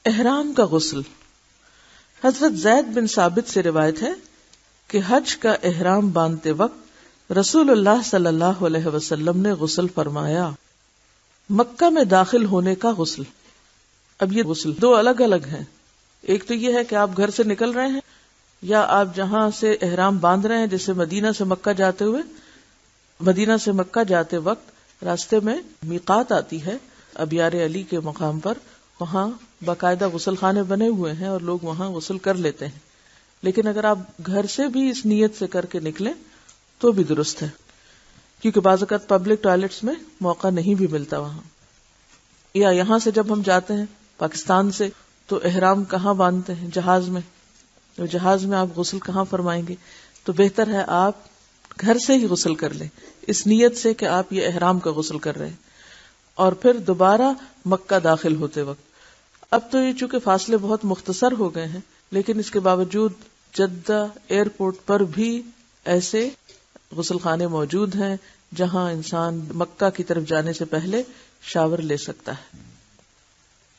احرام کا غسل. حضرت زید بن ثابت سے روایت ہے کہ حج کا احرام باندھتے وقت رسول اللہ صلی اللہ علیہ وسلم نے غسل فرمایا. مکہ میں داخل ہونے کا غسل. اب یہ غسل دو الگ الگ ہیں. ایک تو یہ ہے کہ آپ گھر سے نکل رہے ہیں یا آپ جہاں سے احرام باندھ رہے ہیں، جیسے مدینہ سے مکہ جاتے ہوئے، مدینہ سے مکہ جاتے وقت راستے میں میقات آتی ہے ابیار علی کے مقام پر، وہاں باقاعدہ غسل خانے بنے ہوئے ہیں اور لوگ وہاں غسل کر لیتے ہیں. لیکن اگر آپ گھر سے بھی اس نیت سے کر کے نکلیں تو بھی درست ہے، کیونکہ بعض اوقات پبلک ٹوائلٹس میں موقع نہیں بھی ملتا وہاں. یا یہاں سے جب ہم جاتے ہیں پاکستان سے تو احرام کہاں باندھتے ہیں؟ جہاز میں. تو جہاز میں آپ غسل کہاں فرمائیں گے؟ تو بہتر ہے آپ گھر سے ہی غسل کر لیں اس نیت سے کہ آپ یہ احرام کا غسل کر رہے ہیں. اور پھر دوبارہ مکہ داخل ہوتے وقت، اب تو یہ چونکہ فاصلے بہت مختصر ہو گئے ہیں، لیکن اس کے باوجود جدہ ایئرپورٹ پر بھی ایسے غسل خانے موجود ہیں جہاں انسان مکہ کی طرف جانے سے پہلے شاور لے سکتا ہے.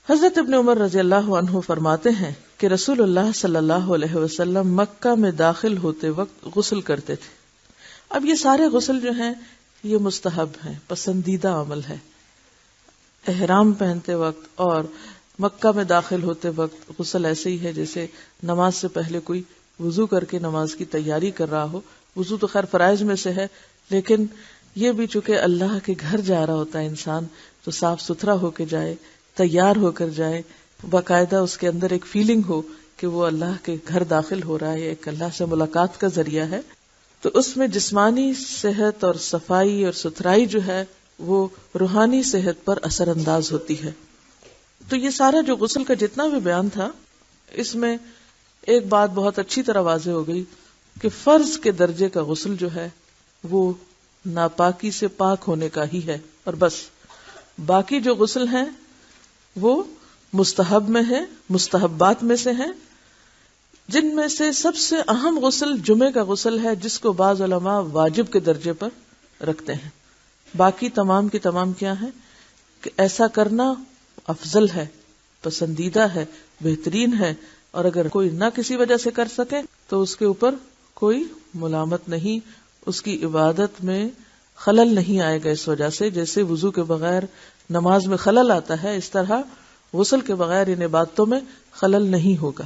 حضرت ابن عمر رضی اللہ عنہ فرماتے ہیں کہ رسول اللہ صلی اللہ علیہ وسلم مکہ میں داخل ہوتے وقت غسل کرتے تھے. اب یہ سارے غسل جو ہیں یہ مستحب ہیں، پسندیدہ عمل ہے. احرام پہنتے وقت اور مکہ میں داخل ہوتے وقت غسل ایسے ہی ہے جیسے نماز سے پہلے کوئی وضو کر کے نماز کی تیاری کر رہا ہو. وضو تو خیر فرائض میں سے ہے، لیکن یہ بھی چونکہ اللہ کے گھر جا رہا ہوتا ہے انسان، تو صاف ستھرا ہو کے جائے، تیار ہو کر جائے، باقاعدہ اس کے اندر ایک فیلنگ ہو کہ وہ اللہ کے گھر داخل ہو رہا ہے، ایک اللہ سے ملاقات کا ذریعہ ہے. تو اس میں جسمانی صحت اور صفائی اور ستھرائی جو ہے وہ روحانی صحت پر اثر انداز ہوتی ہے. تو یہ سارا جو غسل کا جتنا بھی بیان تھا، اس میں ایک بات بہت اچھی طرح واضح ہو گئی کہ فرض کے درجے کا غسل جو ہے وہ ناپاکی سے پاک ہونے کا ہی ہے، اور بس. باقی جو غسل ہیں وہ مستحب میں ہے، مستحبات میں سے ہیں، جن میں سے سب سے اہم غسل جمعے کا غسل ہے، جس کو بعض علماء واجب کے درجے پر رکھتے ہیں. باقی تمام کی تمام کیا ہیں کہ ایسا کرنا افضل ہے، پسندیدہ ہے، بہترین ہے، اور اگر کوئی نہ کسی وجہ سے کر سکے تو اس کے اوپر کوئی ملامت نہیں، اس کی عبادت میں خلل نہیں آئے گا اس وجہ سے. جیسے وضو کے بغیر نماز میں خلل آتا ہے، اس طرح غسل کے بغیر ان عبادتوں میں خلل نہیں ہوگا.